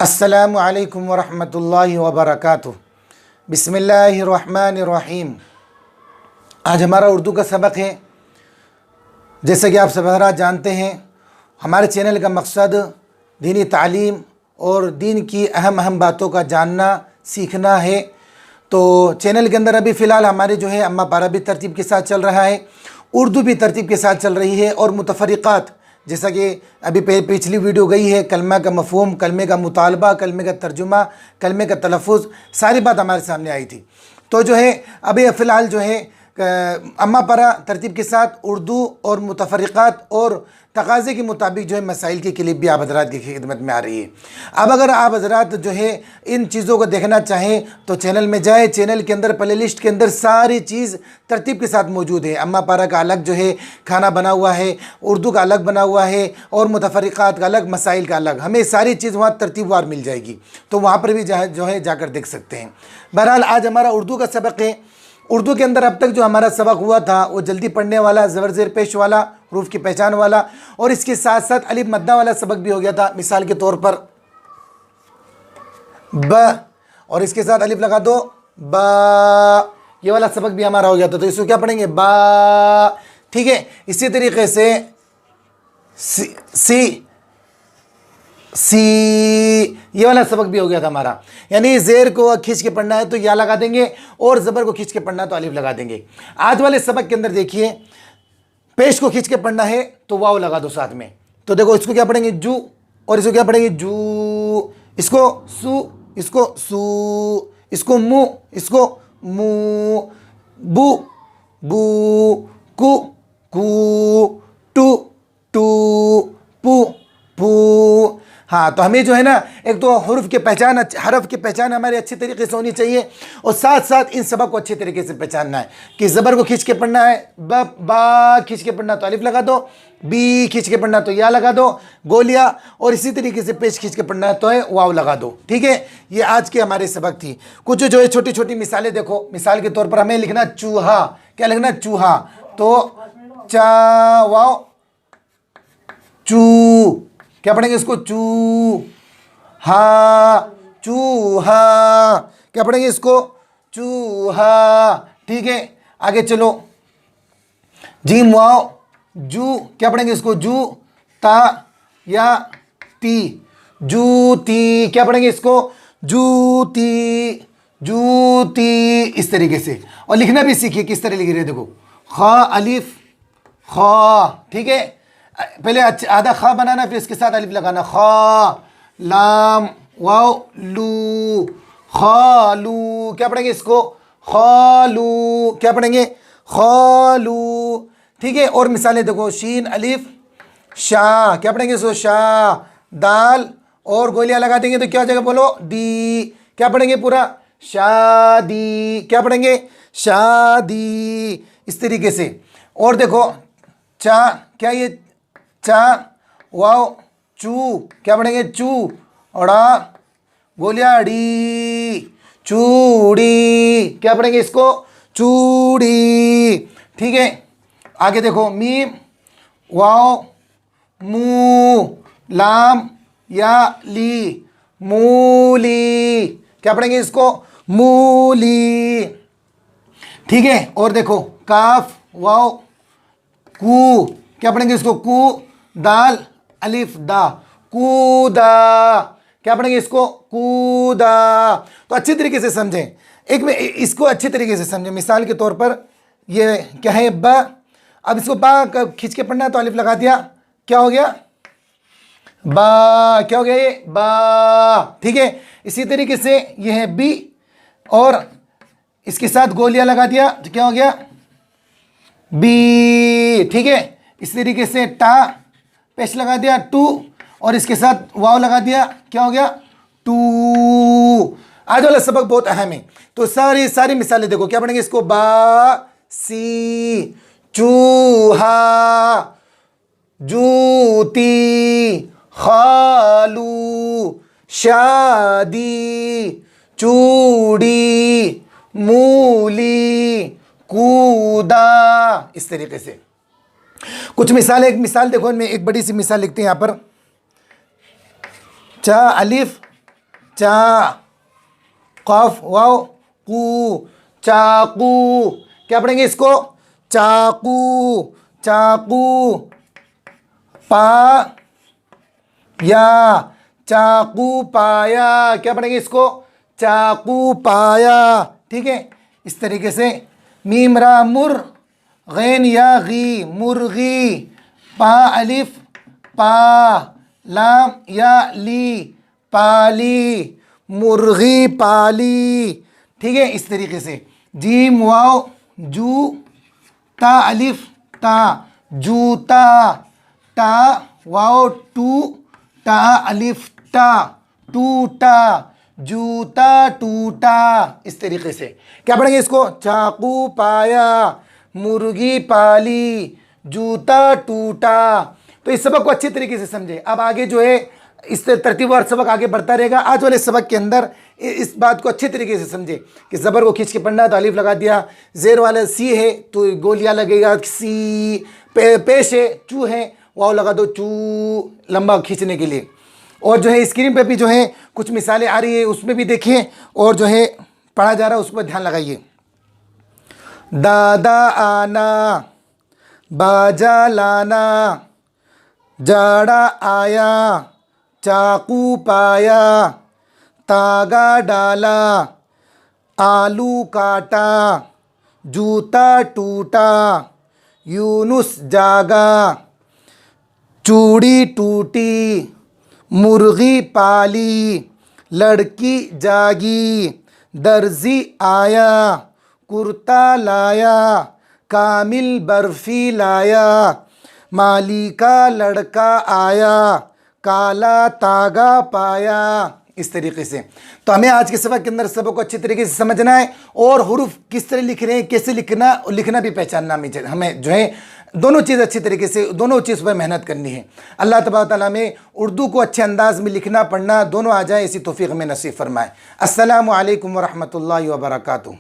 अस्सलामु अलैकुम वरहमतुल्लाहि वबरकातुह। बिस्मिल्लाहिर्रहमानिर्रहीम। आज हमारा उर्दू का सबक है। जैसे कि आप सब हज़रात जानते हैं, हमारे चैनल का मकसद दीनी तालीम और दीन की अहम अहम बातों का जानना सीखना है। तो चैनल के अंदर अभी फ़िलहाल हमारे जो है अम्मा पारा भी तरतीब के साथ चल रहा है, उर्दू भी तरतीब के साथ चल रही है, और मुतफ़र्रिक़ात जैसा कि अभी पिछली वीडियो गई है, कलमा का मफ़हूम, कलमे का मुतालबा, कलमे का तर्जुमा, कलमे का तलफ़ुज़, सारी बात हमारे सामने आई थी। तो जो है अभी फ़िलहाल जो है अम्मा पारा तरतीब के साथ उर्दू और मुतफ़र्रिक़ात और तकाज़े के मुताबिक जो है मसाइल की क्लिप भी आप हज़रात की खिदमत में आ रही है। अब अगर आप हज़रात जो है इन चीज़ों को देखना चाहें तो चैनल में जाए। चैनल के अंदर प्ले लिस्ट के अंदर सारी चीज़ तरतीब के साथ मौजूद है। अम्मा पारा का अलग जो है खाना बना हुआ है, उर्दू का अलग बना हुआ है, और मुतफ़र्रिक़ात का अलग, मसाइल का अलग, हमें सारी चीज़ वहाँ तरतीबवार मिल जाएगी। तो वहाँ पर भी जो है जाकर देख सकते हैं। बहरहाल आज हमारा उर्दू का सबक है। उर्दू के अंदर अब तक जो हमारा सबक हुआ था वो जल्दी पढ़ने वाला, ज़बर ज़ेर पेश वाला, हरूफ की पहचान वाला, और इसके साथ साथ अलिफ मद्दा वाला सबक भी हो गया था। मिसाल के तौर पर ब, और इसके साथ अलिफ लगा दो बा, ये वाला सबक भी हमारा हो गया था। तो इसको क्या पढ़ेंगे? बा। ठीक है। इसी तरीके से सी, ये वाला सबक भी हो गया था हमारा। यानी ज़ेर को खींच के पढ़ना है तो या लगा देंगे, और ज़बर को खींच के पढ़ना है तो अलिफ लगा देंगे। आज वाले सबक के अंदर देखिए, पेश को खींच के पढ़ना है तो वाव लगा दो साथ में। तो देखो इसको क्या पढ़ेंगे? जू, और इसको क्या पढ़ेंगे? जू। इसको सू, इसको सू, इसको मु, इसको मू, बू, बू, कु, कू, टू, टू, पू, पू। हाँ, तो हमें जो है ना, एक तो हर्फ की पहचान हमारी अच्छी तरीके से होनी चाहिए, और साथ साथ इन सबक को अच्छी तरीके से पहचानना है कि ज़बर को खींच के पढ़ना है ब, बा खींच के पढ़ना तो अलिफ लगा दो, बी खींच के पढ़ना तो या लगा दो, गोलिया, और इसी तरीके से पेश खींच के पढ़ना है तो है वाव लगा दो। ठीक है। ये आज के हमारे सबक थी। कुछ जो है छोटी छोटी मिसालें देखो। मिसाल के तौर पर हमें लिखना चूहा। क्या लिखना? चूहा। तो चा वाव चू, क्या पढ़ेंगे इसको? चू हा, चूहा। क्या पढ़ेंगे इसको? चूहा। ठीक है। आगे चलो, जीम वाव जू, क्या पढ़ेंगे इसको? जू ता या ती, जूती। क्या पढ़ेंगे इसको? जूती, जूती। इस तरीके से, और लिखना भी सीखिए किस तरह लिख रहे हैं। देखो, खा अलिफ खा। ठीक है। पहले आधा खा बनाना, फिर इसके साथ अलिफ लगाना। खा लाम वाव लू, खालू। क्या पढ़ेंगे इसको? खालू। क्या पढ़ेंगे? खालू। ठीक है। और मिसालें देखो, शीन अलिफ शाह। क्या पढ़ेंगे इसको? शाह। दाल और गोलियां लगा देंगे तो क्या हो जाएगा? बोलो दी। क्या पढ़ेंगे? पूरा शादी। क्या पढ़ेंगे? शादी। इस तरीके से। और देखो, चा, क्या ये? चा वाव चू, क्या पढ़ेंगे? चू, अड़ा गोलिया डी, चूड़ी। क्या पढ़ेंगे इसको? चूड़ी। ठीक है। आगे देखो, मीम वाव मू, लाम या ली, मूली। क्या पढ़ेंगे इसको? मूली। ठीक है। और देखो, काफ वाव कू, क्या पढ़ेंगे इसको? कू दाल अलिफ दा, कूदा। क्या पढ़ेंगे इसको? कूदा। तो अच्छी तरीके से समझें। एक में इसको अच्छी तरीके से समझें। मिसाल के तौर पर ये क्या है? बा। अब इसको बा खींच के पढ़ना है तो अलिफ लगा दिया। क्या हो गया? बा। क्या हो गया? ये बा। ठीक है। इसी तरीके से ये है बी, और इसके साथ गोलियां लगा दिया तो क्या हो गया? बी। ठीक है। इस तरीके से टा पेश लगा दिया टू, और इसके साथ वाव लगा दिया। क्या हो गया? टू। आज वाला सबक बहुत अहम है। तो सारी मिसालें देखो। क्या पढ़ेंगे इसको? बा सी, चूहा, जूती, खालू, शादी, चूड़ी, मूली, कूदा। इस तरीके से कुछ मिसाल। एक मिसाल देखो, इनमें एक बड़ी सी मिसाल लिखते हैं यहाँ पर। चा अलिफ चा, कफ वाओ कू, चाकू। क्या पढ़ेंगे इसको? चाकू, चाकू। पा या, चाकू पाया। क्या पढ़ेंगे इसको? चाकू पाया। ठीक है, इस तरीके से। मीम रा मुर, गैन या गी, मुर्गी। पा अलिफ पा, लाम या ली, पाली, मुर्गी पाली। ठीक है, इस तरीके से। जीम वाओ जू, ता अलिफ ता, जूता। टा वाओ टू, टा अलिफ टा, टूटा, जूता टूटा। इस तरीके से क्या पढ़ेंगे इसको? चाकू पाया, मुर्गी पाली, जूता टूटा। तो इस सबक को अच्छे तरीके से समझे। अब आगे जो है इस तरतीबवार सबक आगे बढ़ता रहेगा। आज वाले सबक के अंदर इस बात को अच्छे तरीके से समझे कि ज़बर को खींच के पढ़ना है तो अलिफ लगा दिया, ज़ेर वाला सी है तो गोलियां लगेगा सी, पेश है चू है वाव लगा दो चू, लंबा खींचने के लिए। और जो है स्क्रीन पे भी जो है कुछ मिसालें आ रही है, उसमें भी देखिए और जो है पढ़ा जा रहा है उस पर ध्यान लगाइए। दादा आना, बाजा लाना, जाड़ा आया, चाकू पाया, तागा डाला, आलू काटा, जूता टूटा, यूनुस जागा, चूड़ी टूटी, मुर्गी पाली, लड़की जागी, दर्जी आया, कुर्ता लाया, कामिल बर्फी लाया, माली का लड़का आया, काला तागा पाया। इस तरीके से तो हमें आज के सबक के अंदर सबक को अच्छी तरीके से समझना है और हुरूफ किस तरह लिख रहे हैं, कैसे लिखना और लिखना भी पहचानना हमें जो है दोनों चीज़ अच्छी तरीके से, दोनों चीज़ पर मेहनत करनी है। अल्लाह तबारक तआला में उर्दू को अच्छे अंदाज में लिखना पढ़ना दोनों आ जाए, ऐसी तौफीक हमें नसीब फरमाए। अस्सलामु अलैकुम व रहमतुल्लाहि व बरकातुहू।